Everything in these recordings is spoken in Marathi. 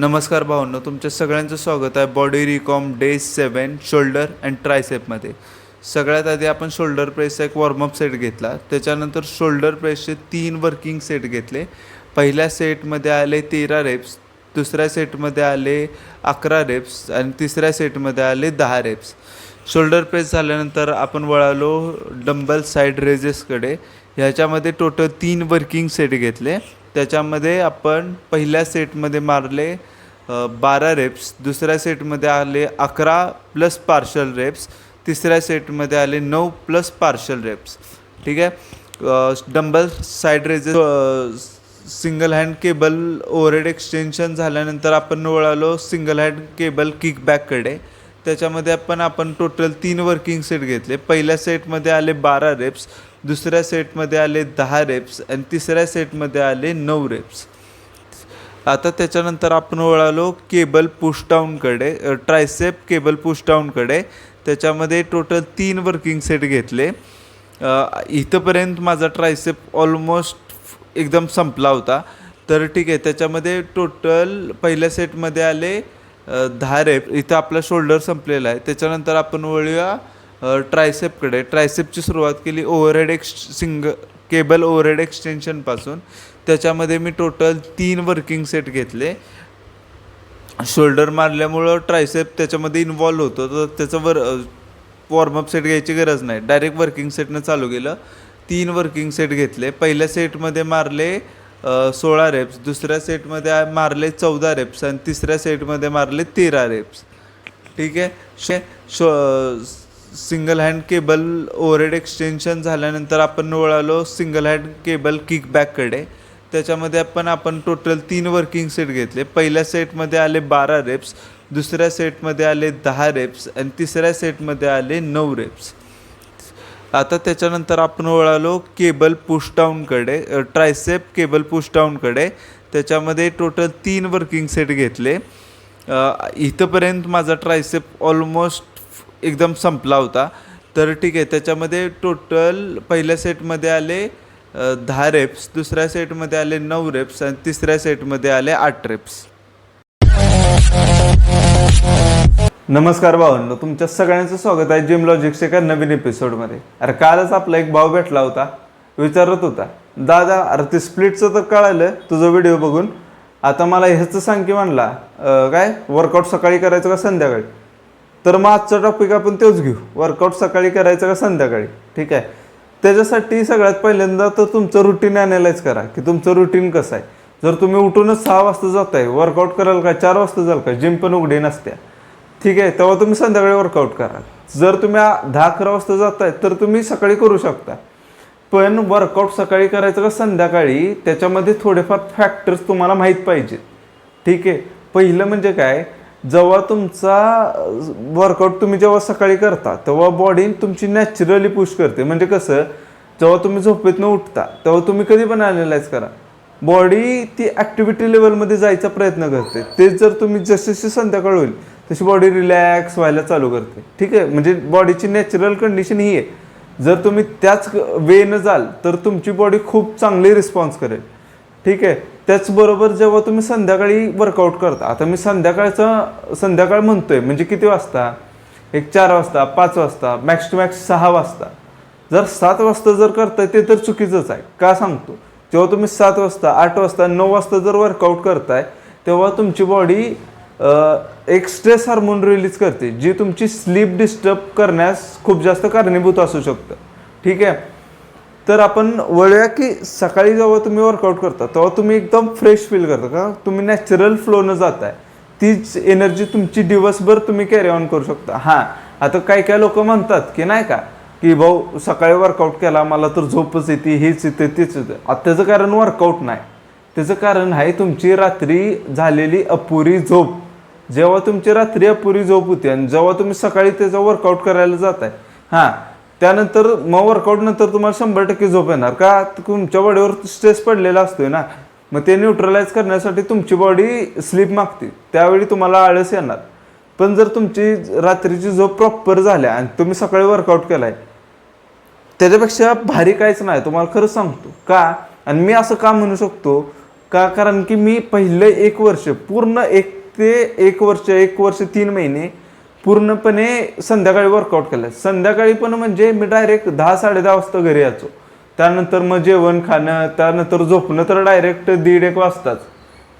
नमस्कार भावांनो, तुमच्या सगळ्यांचं स्वागत आहे बॉडी रिकॉम डे 7 शोल्डर अँड ट्रायसेपमध्ये. सगळ्यात आधी आपण शोल्डर प्रेसचा एक वॉर्मअप सेट घेतला. त्याच्यानंतर शोल्डर प्रेसचे 3 वर्किंग सेट घेतले. पहिल्या सेटमध्ये आले 13 रेप्स, दुसऱ्या सेटमध्ये आले 11 रेप्स आणि तिसऱ्या सेटमध्ये आले 10 रेप्स. शोल्डर प्रेस झाल्यानंतर आपण वळालो डंबल साईड रेजेसकडे. ह्याच्यामध्ये टोटल 3 वर्किंग सेट घेतले. त्याच्यामध्ये आपण पहिल्या सेटमध्ये मारले 12 रेप्स, दुसऱ्या सेटमध्ये आले 11 प्लस पार्शल रेप्स, तिसऱ्या सेटमध्ये आले 9 प्लस पार्शल रेप्स. ठीक आहे. Dumbbell side raises single hand cable overhead extension झाल्यानंतर आपण वळालो सिंगल हँड केबल किकबॅककडे. त्याच्यामध्ये आपण टोटल 3 वर्किंग सेट घेतले. पहिल्या सेटमध्ये आले 12 रेप्स, दुसऱ्या सेटमध्ये आले 10 रेप्स आणि तिसऱ्या सेटमध्ये आले 9 रेप्स. आता त्याच्यानंतर आपण वळालो केबल पुशडाऊनकडे, ट्रायसेप केबल पुशडाऊनकडे. त्याच्यामध्ये टोटल 3 वर्किंग सेट घेतले. इथंपर्यंत माझा ट्रायसेप ऑलमोस्ट एकदम संपला होता. तर ठीक आहे, त्याच्यामध्ये टोटल पहिल्या सेटमध्ये आले 10 रेप. इथं आपला शोल्डर संपलेला आहे. त्याच्यानंतर आपण वळूया ट्रायसेपकडे. ट्रायसेपची सुरुवात केली ओव्हरहेड केबल ओव्हरहेड एक्सटेन्शनपासून. त्याच्यामध्ये मी टोटल 3 वर्किंग सेट घेतले. शोल्डर मारल्यामुळं ट्रायसेप त्याच्यामध्ये इन्वॉल्व होतो, तर त्याचं वॉर्मअप सेट घ्यायची गरज नाही, डायरेक्ट वर्किंग सेटनं चालू केलं. 3 वर्किंग सेट घेतले. पहिल्या सेटमध्ये मारले 16 रेप्स, दुसऱ्या सेटमध्ये मारले 14 रेप्स आणि तिसऱ्या सेटमध्ये मारले 13 रेप्स. ठीक आहे. Single hand cable overhead extension झाल्यानंतर आपण वळालो सिंगल हँड केबल किकबॅककडे. त्याच्यामध्ये आपण टोटल 3 वर्किंग सेट घेतले. पहिल्या सेटमध्ये आले 12 रेप्स, दुसऱ्या सेटमध्ये आले 10 रेप्स आणि तिसऱ्या सेटमध्ये आले 9 रेप्स. आता त्याच्यानंतर आपण वळालो केबल पुशडाऊनकडे, ट्रायसेप केबल पुशडाऊनकडे. त्याच्यामध्ये टोटल 3 वर्किंग सेट घेतले. इथंपर्यंत माझा ट्रायसेप ऑलमोस्ट एकदम संपला होता. तर ठीक आहे, त्याच्यामध्ये टोटल पहिल्या सेटमध्ये आले 10 रेप्स, दुसऱ्या सेटमध्ये आले 9 रेप्स आणि तिसऱ्या सेटमध्ये आले 8 रेप्स. नमस्कार भावांनो, तुमच्या सगळ्यांचं स्वागत आहे जिम लॉजिक्सच्या एका नवीन एपिसोडमध्ये. अरे कालच आपला एक भाऊ भेटला होता, विचारत होता, दादा अरे ते स्प्लिटचं तर कळालं तुझं व्हिडिओ बघून, आता मला ह्याचं सांग की म्हणला काय वर्कआउट सकाळी करायचं का संध्याकाळी. तर मग आजचा टॉपिक आपण तोच घेऊ, वर्कआउट सकाळी करायचं का संध्याकाळी. ठीक आहे. त्याच्यासाठी सगळ्यात पहिल्यांदा तर तुमचं रुटीन ॲनालाइज करा की तुमचं रुटीन कसं आहे. जर तुम्ही उठूनच 6 वाजता जाताय, वर्कआउट कराल का 4 वाजता जाल का, जिम पण उघडी नसत्या, ठीक आहे, तेव्हा तुम्ही संध्याकाळी वर्कआउट करा. जर तुम्ही 10-11 वाजता जाताय तर तुम्ही सकाळी करू शकता. पण वर्कआउट सकाळी करायचं का संध्याकाळी, त्याच्यामध्ये थोडेफार फॅक्टर्स तुम्हाला माहीत पाहिजेत. ठीक आहे. पहिलं म्हणजे काय, जेव्हा तुमचा वर्कआउट तुम्ही जेव्हा सकाळी करता तेव्हा बॉडी तुमची नॅचरली पुश करते. म्हणजे कसं, जेव्हा तुम्ही झोपेतनं उठता तेव्हा तुम्ही कधी पण ॲनालाइज करा, बॉडी ती ॲक्टिव्हिटी लेवलमध्ये जायचा प्रयत्न करते. तेच जर तुम्ही जशी संध्याकाळ होईल तशी बॉडी रिलॅक्स व्हायला चालू करते. ठीक आहे. म्हणजे बॉडीची नॅचरल कंडिशन ही आहे. जर तुम्ही त्याच वेनं जाल तर तुमची बॉडी खूप चांगली रिस्पॉन्स करेल. ठीक आहे. त्याचबरोबर जेव्हा तुम्ही संध्याकाळी वर्कआउट करता, आता मी संध्याकाळ म्हणतोय म्हणजे किती वाजता, एक 4 वाजता, 5 वाजता, मॅक्स टू मॅक्स 6 वाजता. जर 7 वाजता जर करताय ते तर चुकीचंच आहे. का सांगतो, जेव्हा तुम्ही 7 वाजता, 8 वाजता, 9 वाजता जर वर्कआउट करताय तेव्हा तुमची बॉडी एक स्ट्रेस हार्मोन रिलीज करते, जी तुमची स्लीप डिस्टर्ब करण्यास खूप जास्त कारणीभूत असू शकतं. ठीक आहे. तर आपण वळूया की सकाळी जेव्हा तुम्ही वर्कआउट करता तेव्हा तुम्ही एकदम फ्रेश फील करता का, तुम्ही नॅचरल फ्लोनं जाताय. तीच एनर्जी तुमची दिवसभर तुम्ही कॅरी ऑन करू शकता. हां, आता काही लोक म्हणतात की नाही का, की भाऊ सकाळी वर्कआउट केला मला तर झोपच येते, हेच येते, तेच येते. आता त्याचं कारण वर्कआउट नाही, त्याचं कारण आहे तुमची रात्री झालेली अपुरी झोप. जेव्हा तुमची रात्री अपुरी झोप होती आणि जेव्हा तुम्ही सकाळी त्याचा वर्कआउट करायला जाताय, हां, त्यानंतर मग वर्कआउट नंतर तुम्हाला 100% झोप येणार का, तुमच्या बॉडीवर स्ट्रेस पडलेला असतोय ना, मग ते न्यूट्रलाइज करण्यासाठी तुमची बॉडी स्लीप मागते, त्यावेळी तुम्हाला आळस येणार. पण जर तुमची रात्रीची झोप प्रॉपर झाल्या आणि तुम्ही सकाळी वर्कआउट केलाय, त्याच्यापेक्षा भारी काहीच नाही, तुम्हाला खरंच सांगतो. का, आणि मी असं का म्हणू शकतो, कारण की मी पहिलं 1 वर्ष पूर्ण 1 वर्ष 3 महिने पूर्णपणे संध्याकाळी वर्कआउट केलं. संध्याकाळी पण म्हणजे मी डायरेक्ट 10-10:30 वाजता घरी यायचो. त्यानंतर मग जेवण खाणं, त्यानंतर झोपणं तर डायरेक्ट 1:30-1 वाजताच.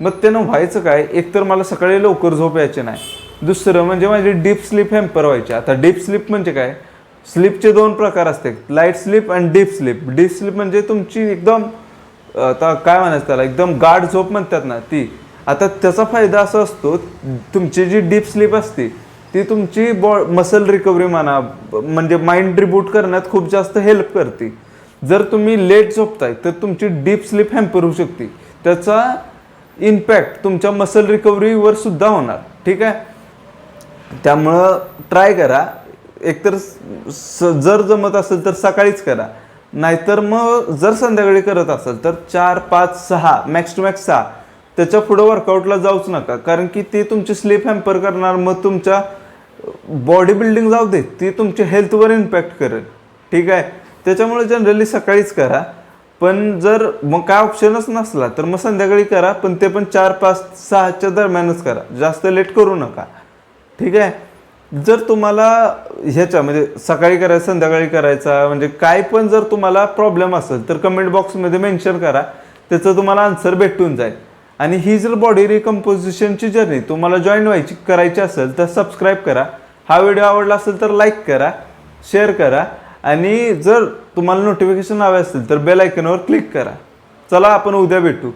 मग त्यानं व्हायचं काय, एकतर मला सकाळी लवकर झोप यायची नाही, दुसरं म्हणजे माझी डीप स्लीप हॅम्पर व्हायची. आता डीप स्लीप म्हणजे काय, स्लीपचे 2 प्रकार असते, लाईट स्लीप आणि डीप स्लीप. डीप स्लीप म्हणजे तुमची एकदम आता काय म्हणायचं त्याला, एकदम गाढ झोप म्हणतात ना ती. आता त्याचा फायदा असा असतो, तुमची जी डीप स्लीप असते ती तुमची मसल रिकव्हरी म्हणा, म्हणजे माइंड रिबूट करण्यात खूप जास्त हेल्प करते. जर तुम्ही लेट झोपताय तर तुमची डीप स्लीप हॅम्पर होऊ शकते, त्याचा इम्पॅक्ट तुमच्या मसल रिकव्हरीवर सुद्धा होणार. ठीक आहे, त्यामुळं ट्राय करा. एकतर जर जमत असेल तर सकाळीच करा, नाहीतर मग जर संध्याकाळी करत असेल तर 4, 5, 6 मॅक्स टू मॅक्स 6 त्याच्या पुढं वर्कआउटला जाऊच नका, कारण की ते तुमची स्लीप हॅम्पर करणार. मग तुमच्या बॉडी बिल्डिंग जाऊ दे, ती तुमच्या हेल्थवर इम्पॅक्ट करेल. ठीक आहे, त्याच्यामुळे जनरली सकाळीच करा. पण जर मग काय ऑप्शनच नसला तर मग संध्याकाळी करा, पण ते पण 4, 5, 6च्या दरम्यानच करा, जास्त लेट करू नका. ठीक आहे, जर तुम्हाला ह्याच्या म्हणजे सकाळी करायचं संध्याकाळी करायचा म्हणजे काय पण जर तुम्हाला प्रॉब्लेम असेल तर कमेंट बॉक्समध्ये मेन्शन करा, त्याचं तुम्हाला आन्सर भेटून जाईल. आणि ही जर बॉडी रिकम्पोजिशनची जर्नी तुम्हाला जॉईन करायची असेल तर सबस्क्राईब करा. हा व्हिडिओ आवडला असेल तर लाईक करा, शेअर करा, आणि जर तुम्हाला नोटिफिकेशन हवे असतील तर बेल आयकॉनवर क्लिक करा. चला आपण उद्या भेटू.